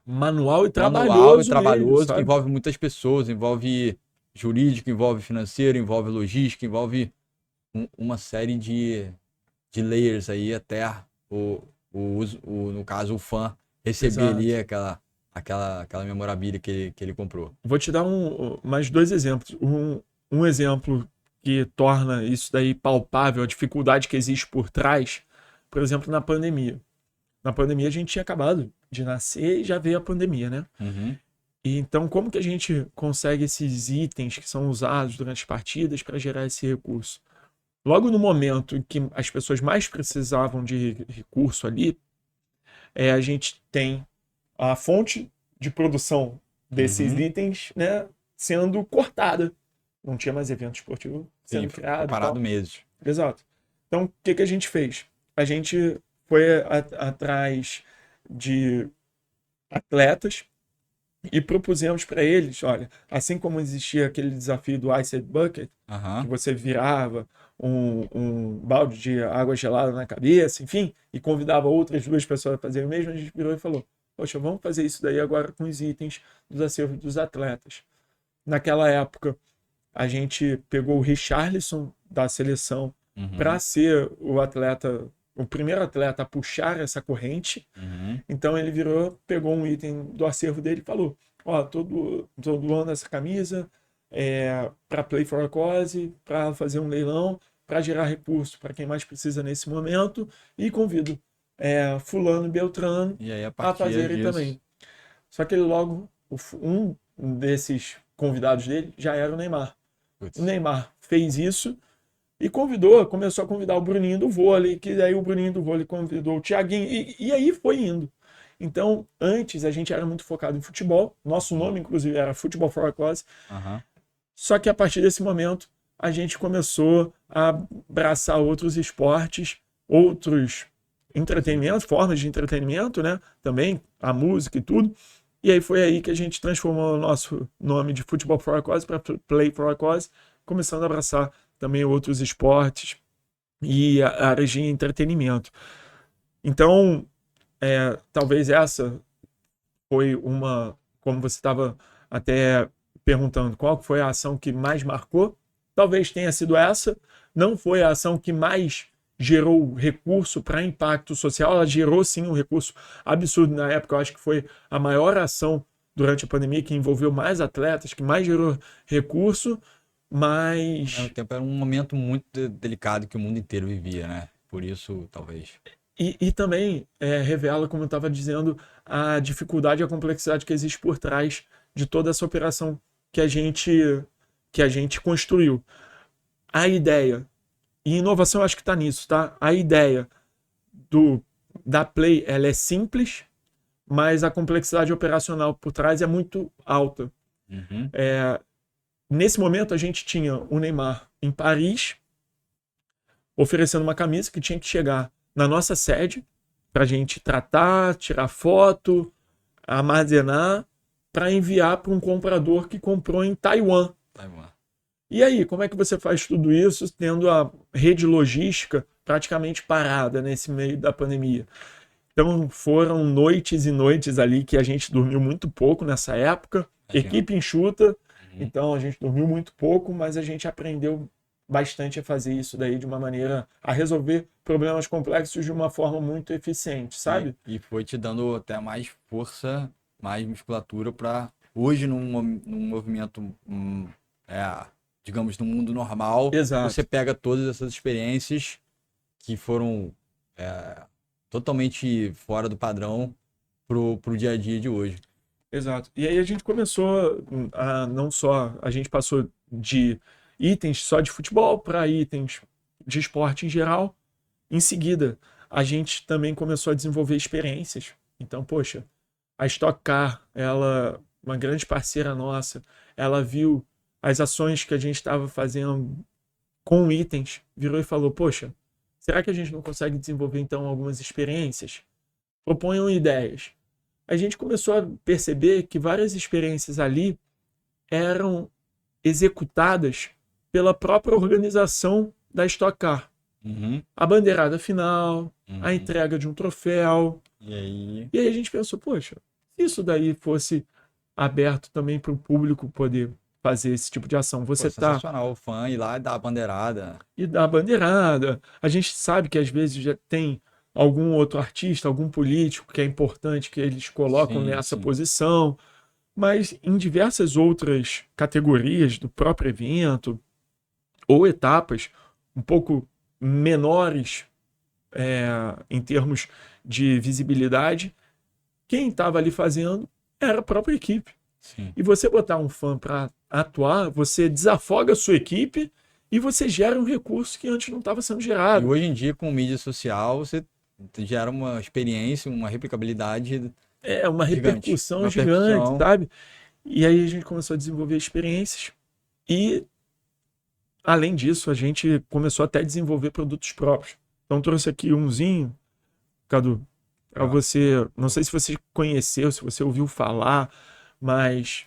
manual e trabalhoso mesmo, que envolve muitas pessoas, envolve jurídico, envolve financeiro, envolve logística, envolve uma série de layers aí até no caso, o fã receber ali aquela memorabilia que ele comprou. Vou te dar mais dois exemplos. Um exemplo que torna isso daí palpável, a dificuldade que existe por trás, por exemplo, na pandemia. Na pandemia a gente tinha acabado de nascer e já veio a pandemia, né? Uhum. E então como que a gente consegue esses itens que são usados durante as partidas para gerar esse recurso? Logo no momento em que as pessoas mais precisavam de recurso ali, a gente tem a fonte de produção desses itens, né, sendo cortada. Não tinha mais evento esportivo sendo criado. Parado mesmo. Exato. Então, o que a gente fez? A gente foi atrás de atletas e propusemos para eles, olha, assim como existia aquele desafio do Ice Bucket, que você virava um balde de água gelada na cabeça, enfim, e convidava outras duas pessoas a fazerem o mesmo, a gente virou e falou, poxa, vamos fazer isso daí agora com os itens dos acervos dos atletas. Naquela época, a gente pegou o Richarlison da seleção para ser o primeiro atleta a puxar essa corrente. Então ele pegou um item do acervo dele e falou, tô doando essa camisa para Play for a Cause, para fazer um leilão, para gerar recurso para quem mais precisa nesse momento, e convido fulano e beltrano a fazerem também. Só que ele logo, um desses convidados dele já era o Neymar. O Neymar fez isso e começou a convidar o Bruninho do vôlei, que daí o Bruninho do vôlei convidou o Thiaguinho, e aí foi indo. Então, antes a gente era muito focado em futebol, nosso nome inclusive era Football for a Cause, só que a partir desse momento a gente começou a abraçar outros esportes, outros entretenimentos, formas de entretenimento, né? Também a música e tudo. E aí foi aí que a gente transformou o nosso nome de Football for a Cause para Play for a Cause, começando a abraçar também outros esportes e a área de entretenimento. Então, talvez essa foi como você estava até perguntando, qual foi a ação que mais marcou? Talvez tenha sido essa. Não foi a ação que mais gerou recurso para impacto social, ela gerou sim um recurso absurdo na época. Eu acho que foi a maior ação durante a pandemia que envolveu mais atletas, que mais gerou recurso, mas... Ao mesmo tempo era um momento muito delicado que o mundo inteiro vivia, né? Por isso, talvez. E também revela, como eu estava dizendo, a dificuldade e a complexidade que existe por trás de toda essa operação que a gente construiu. A ideia, e inovação acho que está nisso, tá? A ideia da Play, ela é simples, mas a complexidade operacional por trás é muito alta. Uhum. Nesse momento, a gente tinha o Neymar em Paris, oferecendo uma camisa que tinha que chegar na nossa sede para a gente tratar, tirar foto, armazenar, para enviar para um comprador que comprou em Taiwan. E aí, como é que você faz tudo isso tendo a rede logística praticamente parada nesse meio da pandemia? Então foram noites e noites ali que a gente dormiu muito pouco nessa época, equipe enxuta, então a gente dormiu muito pouco, mas a gente aprendeu bastante a fazer isso daí de uma maneira, a resolver problemas complexos de uma forma muito eficiente, sabe? E foi te dando até mais força, mais musculatura para hoje num movimento, digamos, no mundo normal, Exato. você pega todas essas experiências que foram totalmente fora do padrão pro dia a dia de hoje. Exato. E aí a gente começou a não só, a gente passou de itens só de futebol para itens de esporte em geral. Em seguida, a gente também começou a desenvolver experiências. Então, poxa, a Stock Car, ela, uma grande parceira nossa, ela viu as ações que a gente estava fazendo com itens, virou e falou, poxa, será que a gente não consegue desenvolver então algumas experiências? Proponham ideias. A gente começou a perceber que várias experiências ali eram executadas pela própria organização da Stock Car. Uhum. A bandeirada final, a entrega de um troféu. E aí a gente pensou, poxa, se isso daí fosse aberto também para o público poder fazer esse tipo de ação. Você tá sensacional, o fã ir lá e dar a bandeirada. E dar a bandeirada. A gente sabe que às vezes já tem algum outro artista, algum político que é importante que eles colocam nessa posição, mas em diversas outras categorias do próprio evento ou etapas um pouco menores em termos de visibilidade, quem estava ali fazendo era a própria equipe. Sim. E você botar um fã para atuar, você desafoga a sua equipe e você gera um recurso que antes não estava sendo gerado. E hoje em dia, com mídia social, você gera uma experiência, uma replicabilidade. Uma repercussão gigante, sabe? E aí a gente começou a desenvolver experiências e, além disso, a gente começou até a desenvolver produtos próprios. Então trouxe aqui umzinho, Cadu, para você, não sei se você conheceu, se você ouviu falar, mas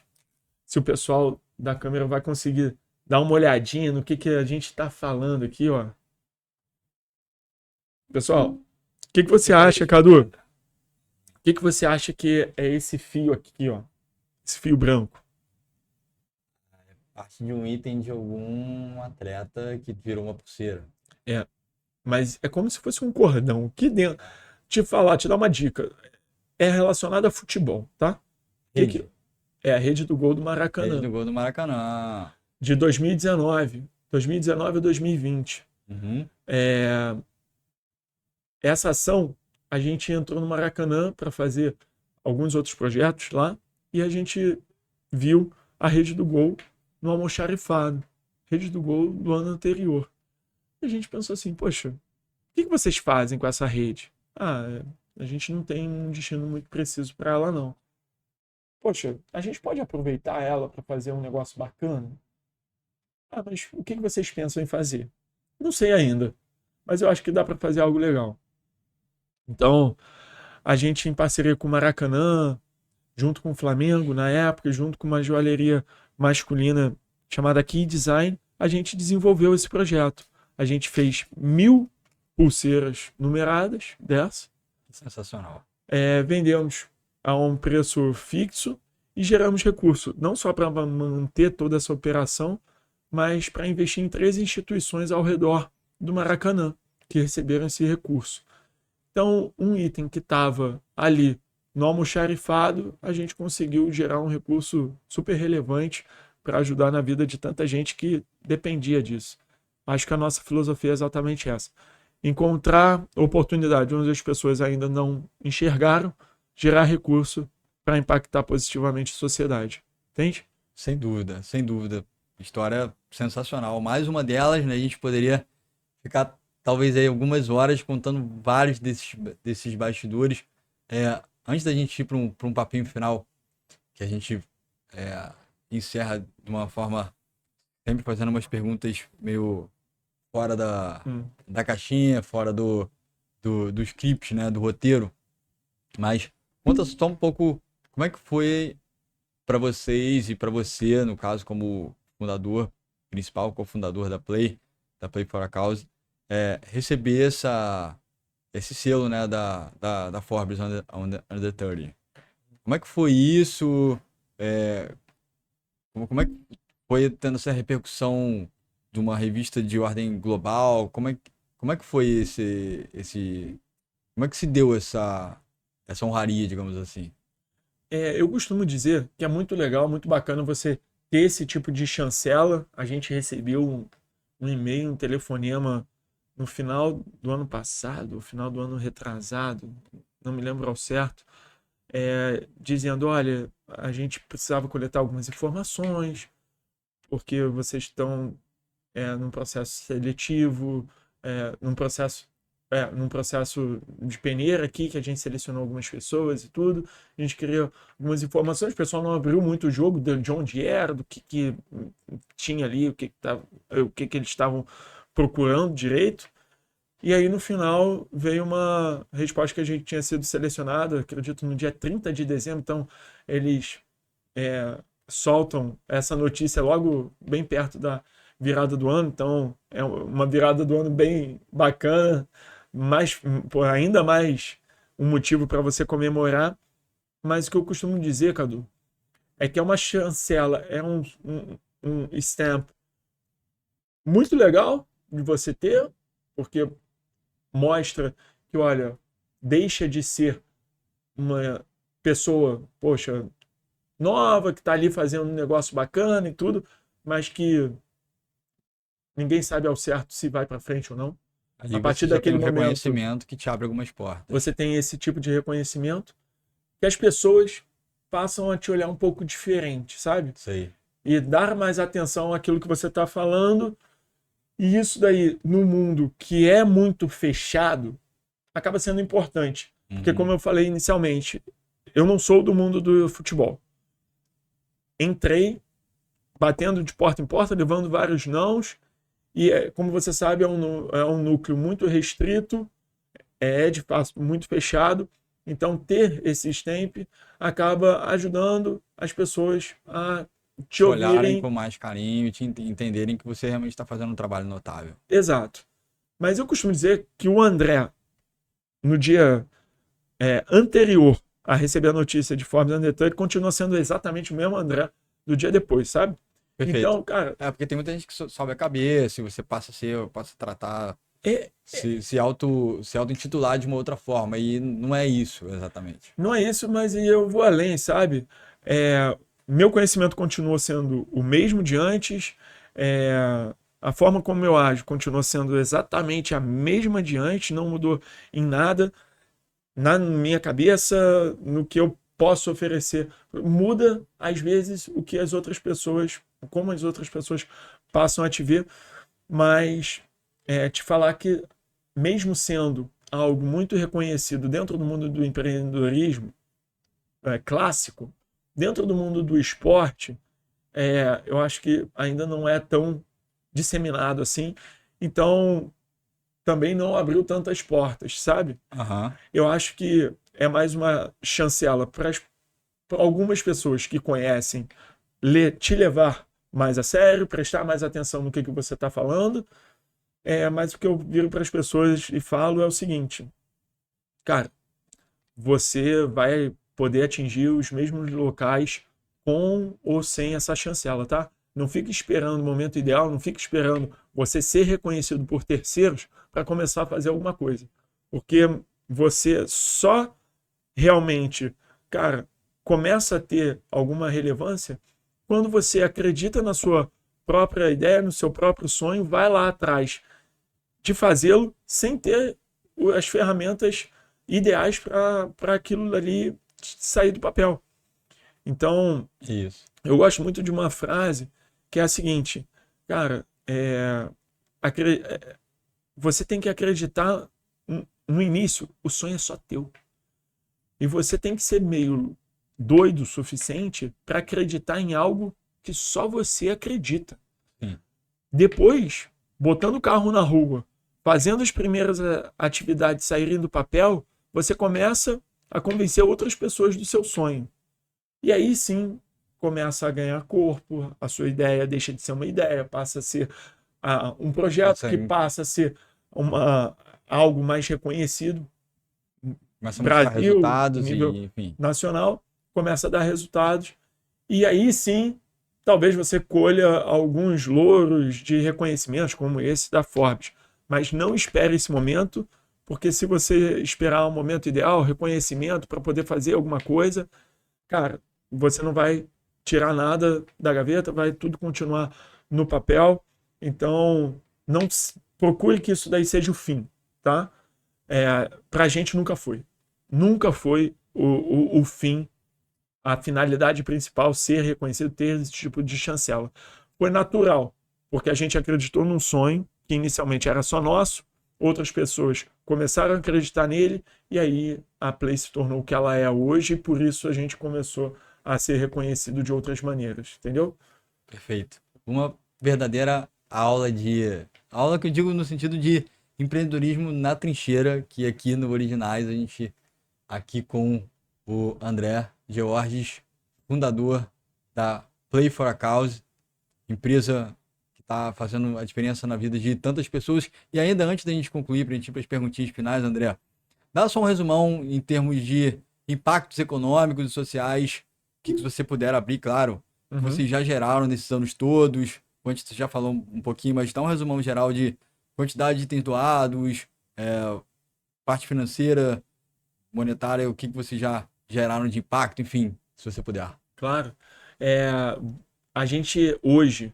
se o pessoal da câmera vai conseguir dar uma olhadinha no que a gente está falando aqui, ó. Pessoal, o que você acha, Cadu? O que você acha que é esse fio aqui, ó? Esse fio branco? Parte de um item de algum atleta que virou uma pulseira. Mas é como se fosse um cordão. Aqui dentro, te dar uma dica. É relacionado a futebol, tá? Rede. É a rede do gol do Maracanã. Rede do gol do Maracanã. De 2019. 2019 a 2020. Uhum. Essa ação, a gente entrou no Maracanã para fazer alguns outros projetos lá e a gente viu a rede do gol no almoxarifado. Rede do gol do ano anterior. E a gente pensou assim, poxa, o que vocês fazem com essa rede? A gente não tem um destino muito preciso para ela, não. Poxa, a gente pode aproveitar ela para fazer um negócio bacana? Mas o que vocês pensam em fazer? Não sei ainda, mas eu acho que dá para fazer algo legal. Então, a gente, em parceria com o Maracanã, junto com o Flamengo, na época, junto com uma joalheria masculina chamada Key Design, a gente desenvolveu esse projeto. A gente fez 1000 pulseiras numeradas dessa. Sensacional. Vendemos a um preço fixo e geramos recurso, não só para manter toda essa operação, mas para investir em 3 instituições ao redor do Maracanã, que receberam esse recurso. Então, um item que estava ali no almoxarifado, a gente conseguiu gerar um recurso super relevante para ajudar na vida de tanta gente que dependia disso. Acho que a nossa filosofia é exatamente essa. Encontrar oportunidade onde as pessoas ainda não enxergaram, gerar recurso para impactar positivamente a sociedade. Entende? Sem dúvida, sem dúvida. História sensacional. Mais uma delas, né? A gente poderia ficar talvez aí algumas horas contando vários desses bastidores. antes da gente ir para um papinho final, que a gente encerra de uma forma sempre fazendo umas perguntas meio fora da caixinha, fora do script, né, do roteiro. Mas conta só um pouco como é que foi para vocês e para você, no caso, como fundador principal, cofundador da Play for a Cause, receber esse selo, né, da Forbes Under 30. Como é que foi isso? Como é que foi tendo essa repercussão de uma revista de ordem global? Como é que foi como é que se deu essa honraria, digamos assim? Eu costumo dizer que é muito legal, muito bacana você ter esse tipo de chancela. A gente recebeu um e-mail, um telefonema no final do ano passado, no final do ano retrasado, não me lembro ao certo, dizendo, olha, a gente precisava coletar algumas informações, porque vocês estão num processo seletivo, num processo de peneira aqui, que a gente selecionou algumas pessoas e tudo. A gente queria algumas informações, o pessoal não abriu muito o jogo de onde era, do que tinha ali, o que eles estavam procurando direito. E aí, no final, veio uma resposta que a gente tinha sido selecionado, acredito, no dia 30 de dezembro. Então, eles soltam essa notícia logo bem perto da virada do ano. Então, é uma virada do ano bem bacana, mas ainda mais um motivo para você comemorar. Mas o que eu costumo dizer, Cadu, é que é uma chancela, é um stamp muito legal de você ter, porque mostra que, olha, deixa de ser uma pessoa, poxa, nova, que está ali fazendo um negócio bacana e tudo, mas que ninguém sabe ao certo se vai para frente ou não. Ali a partir daquele momento, reconhecimento que te abre algumas portas. Você tem esse tipo de reconhecimento que as pessoas passam a te olhar um pouco diferente, sabe? Sei. E dar mais atenção àquilo que você está falando. E isso daí, no mundo que é muito fechado, acaba sendo importante. Porque, como eu falei inicialmente, eu não sou do mundo do futebol. Entrei batendo de porta em porta, levando vários nãos, e como você sabe, é um núcleo muito restrito, de fato muito fechado. Então, ter esse stamp acaba ajudando as pessoas a te olharem ouvirem com mais carinho e te entenderem que você realmente está fazendo um trabalho notável. Exato. Mas eu costumo dizer que o André, no dia anterior a receber a notícia de Forbes Under 30, continua sendo exatamente o mesmo André do dia depois, sabe? Perfeito. Então, cara... porque tem muita gente que sobe a cabeça e você passa a tratar... Se auto-intitular de uma outra forma, e não é isso exatamente. Não é isso, mas eu vou além, sabe? Meu conhecimento continua sendo o mesmo de antes, a forma como eu ajo continua sendo exatamente a mesma de antes, não mudou em nada, na minha cabeça, no que eu posso oferecer. Muda, às vezes, o que as outras pessoas, como as outras pessoas passam a te ver, mas te falar que, mesmo sendo algo muito reconhecido dentro do mundo do empreendedorismo clássico, dentro do mundo do esporte, eu acho que ainda não é tão disseminado assim. Então, também não abriu tantas portas, sabe? Eu acho que é mais uma chancela para algumas pessoas que conhecem te levar mais a sério, prestar mais atenção no que você está falando. Mas o que eu viro para as pessoas e falo é o seguinte: cara, você vai poder atingir os mesmos locais com ou sem essa chancela, tá? Não fique esperando o momento ideal, não fique esperando você ser reconhecido por terceiros para começar a fazer alguma coisa. Porque você só realmente, cara, começa a ter alguma relevância quando você acredita na sua própria ideia, no seu próprio sonho, vai lá atrás de fazê-lo sem ter as ferramentas ideais para aquilo ali sair do papel. Então, eu gosto muito de uma frase que é a seguinte: cara, você tem que acreditar no início, o sonho é só teu. E você tem que ser meio doido o suficiente para acreditar em algo que só você acredita. Sim. Depois, botando o carro na rua, fazendo as primeiras atividades saírem do papel, você começa a convencer outras pessoas do seu sonho. E aí sim, começa a ganhar corpo, a sua ideia deixa de ser uma ideia, passa a ser um projeto que passa a ser algo mais reconhecido. Começa a mostrar Brasil, resultados nível e, enfim. nacional, começa a dar resultados. E aí sim, talvez você colha alguns louros de reconhecimentos, como esse da Forbes. Mas não espere esse momento, porque se você esperar um momento ideal, reconhecimento para poder fazer alguma coisa, cara, você não vai tirar nada da gaveta, vai tudo continuar no papel. Então, não procure que isso daí seja o fim, tá? Pra gente nunca foi. Nunca foi o fim, a finalidade principal ser reconhecido, ter esse tipo de chancela. Foi natural, porque a gente acreditou num sonho que inicialmente era só nosso, outras pessoas começaram a acreditar nele, e aí a Play se tornou o que ela é hoje, e por isso a gente começou a ser reconhecido de outras maneiras, entendeu? Perfeito. Uma verdadeira aula que eu digo no sentido de empreendedorismo na trincheira, que aqui no Originais a gente, aqui com o André Georges, fundador da Play for a Cause, empresa que está fazendo a diferença na vida de tantas pessoas. E ainda antes da gente concluir, para a gente ir para as perguntinhas finais, André, dá só um resumão em termos de impactos econômicos e sociais, que você puder abrir, claro, que vocês já geraram nesses anos todos. A gente já falou um pouquinho, mas dá um resumão geral de quantidade de itens doados, parte financeira, monetária, o que vocês já geraram de impacto, enfim, se você puder. Claro. A gente hoje,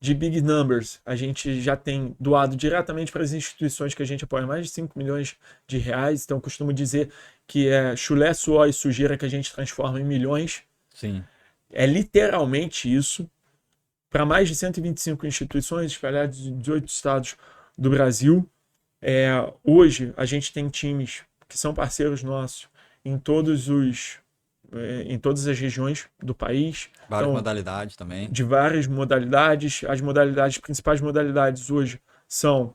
de Big Numbers, a gente já tem doado diretamente para as instituições que a gente apoia mais de 5 milhões de reais. Então, eu costumo dizer que é chulé, suor e sujeira que a gente transforma em milhões. Sim. É literalmente isso. Para mais de 125 instituições espalhadas em 18 estados do Brasil. Hoje, a gente tem times que são parceiros nossos em todas as regiões do país. Várias modalidades também. De várias modalidades. As principais modalidades hoje são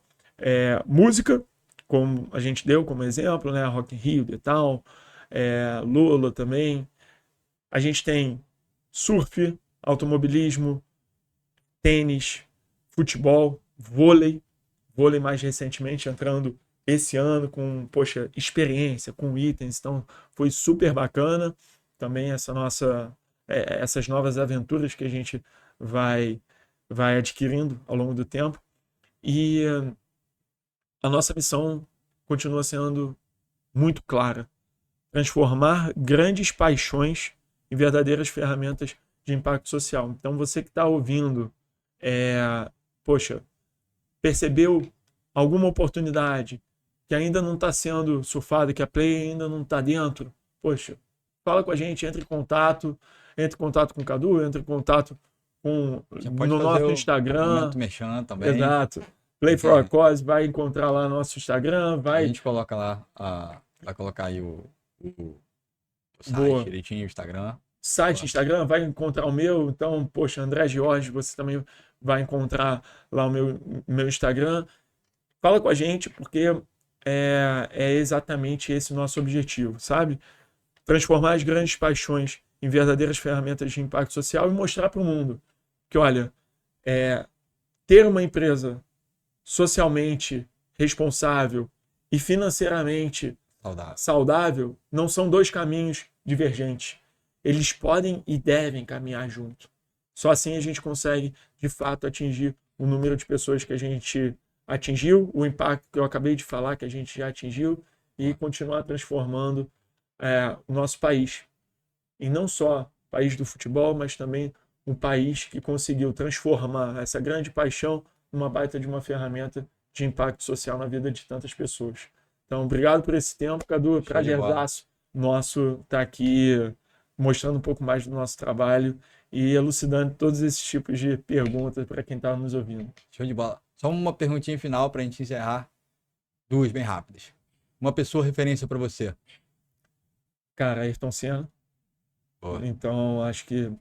música, como a gente deu como exemplo, né? Rock in Rio, The Town, Lola também. A gente tem surf, automobilismo, tênis, futebol, vôlei mais recentemente entrando esse ano com, experiência, com itens, então foi super bacana também essas novas aventuras que a gente vai adquirindo ao longo do tempo. E a nossa missão continua sendo muito clara: transformar grandes paixões em verdadeiras ferramentas de impacto social. Então, você que está ouvindo, percebeu alguma oportunidade que ainda não está sendo surfada, que a Play ainda não está dentro, fala com a gente, entre em contato com o Cadu, entre em contato no nosso Instagram. Também. Exato. Play for a Cause, vai encontrar lá no nosso Instagram. A gente coloca lá, vai colocar aí o site direitinho, o Instagram. Site, Instagram, vai encontrar o meu. Então, André Georges, você também vai encontrar lá o meu Instagram. Fala com a gente, porque é exatamente esse o nosso objetivo, sabe? Transformar as grandes paixões em verdadeiras ferramentas de impacto social e mostrar para o mundo que, olha, ter uma empresa socialmente responsável e financeiramente saudável não são dois caminhos divergentes. Eles podem e devem caminhar junto. Só assim a gente consegue, de fato, atingir o número de pessoas que a gente atingiu, o impacto que eu acabei de falar que a gente já atingiu, e continuar transformando o nosso país. E não só o país do futebol, mas também um país que conseguiu transformar essa grande paixão numa baita de uma ferramenta de impacto social na vida de tantas pessoas. Então, obrigado por esse tempo, Cadu. Prazerzaço nosso estar aqui mostrando um pouco mais do nosso trabalho e elucidando todos esses tipos de perguntas para quem está nos ouvindo. Show de bola. Só uma perguntinha final para a gente encerrar. Duas bem rápidas. Uma pessoa referência para você. Cara, Ayrton Senna. Pô. Então, acho que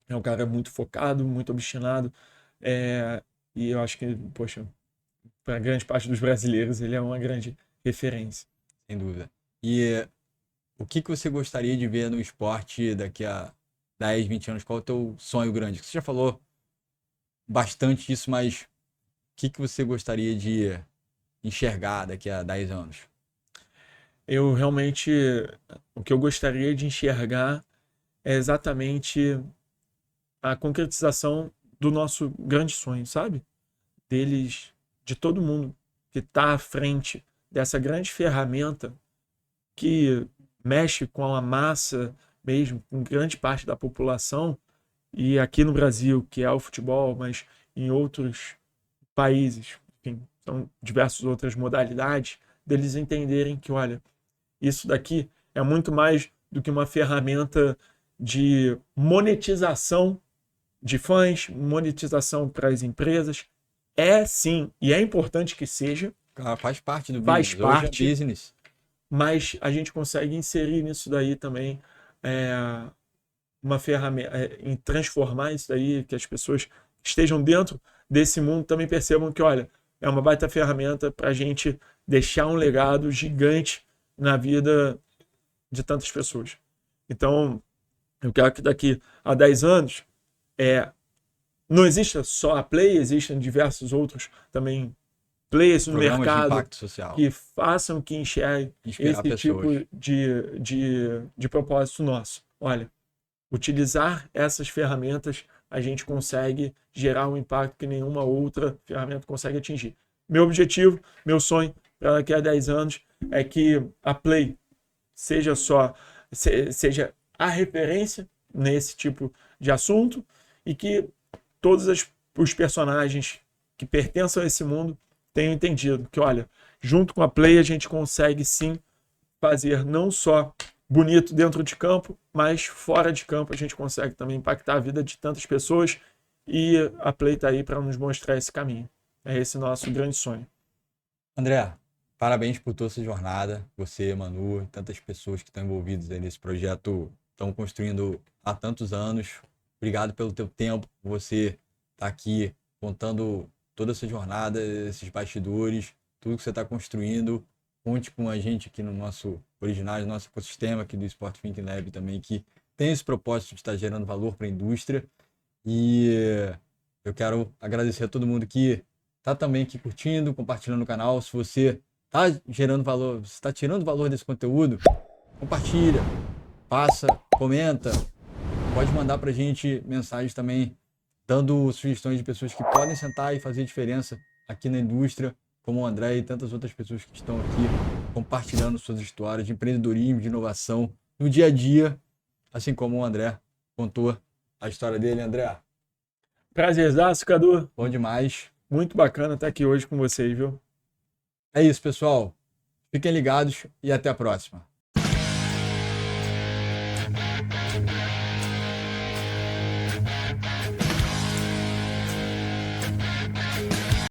é um cara muito focado, muito obstinado. E eu acho que, poxa, para grande parte dos brasileiros, ele é uma grande referência. Sem dúvida. E o que você gostaria de ver no esporte daqui a 10, 20 anos? Qual é o teu sonho grande? Você já falou bastante disso, mas o que você gostaria de enxergar daqui a 10 anos? Eu realmente, o que eu gostaria de enxergar é exatamente a concretização do nosso grande sonho, sabe? Deles, de todo mundo que está à frente dessa grande ferramenta que mexe com a massa mesmo, com grande parte da população, e aqui no Brasil, que é o futebol, mas em outros países, enfim, são diversas outras modalidades, deles entenderem que, olha, isso daqui é muito mais do que uma ferramenta de monetização de fãs, monetização para as empresas. É sim, e é importante que seja. Cara, faz parte do Faz business. Hoje é parte, business. mas a gente consegue inserir nisso daí também uma ferramenta, em transformar isso daí, que as pessoas que estejam dentro desse mundo também percebam que, olha, é uma baita ferramenta para a gente deixar um legado gigante na vida de tantas pessoas. Então, eu quero que daqui a 10 anos não exista só a Play, existem diversos outros também players no Programas de mercado impacto social. que façam, que enxerguem Inspirar esse tipo pessoas. de propósito nosso. Olha, utilizar essas ferramentas, a gente consegue gerar um impacto que nenhuma outra ferramenta consegue atingir. Meu objetivo, meu sonho para daqui a 10 anos é que a Play seja seja a referência nesse tipo de assunto e que todos os personagens que pertencem a esse mundo tenham entendido que, olha, junto com a Play a gente consegue sim fazer não só bonito dentro de campo, mas fora de campo a gente consegue também impactar a vida de tantas pessoas e a Play está aí para nos mostrar esse caminho. É esse nosso grande sonho. André, parabéns por toda essa jornada. Você, Manu, tantas pessoas que estão envolvidas aí nesse projeto, estão construindo há tantos anos. Obrigado pelo teu tempo, por você estar aqui contando toda essa jornada, esses bastidores, tudo que você está construindo. Conte com a gente aqui no nosso Originais, no nosso ecossistema aqui do Sport Thinking Lab também, que tem esse propósito de estar gerando valor para a indústria. E eu quero agradecer a todo mundo que está também aqui curtindo, compartilhando o canal. Se você está gerando valor, se está tirando valor desse conteúdo, compartilha, passa, comenta. Pode mandar para a gente mensagens também, dando sugestões de pessoas que podem sentar e fazer diferença aqui na indústria, como o André e tantas outras pessoas que estão aqui compartilhando suas histórias de empreendedorismo, de inovação no dia a dia, assim como o André contou a história dele. André, Prazerzaço, Cadu. bom demais. Muito bacana estar aqui hoje com vocês, viu? É isso, pessoal. Fiquem ligados e até a próxima.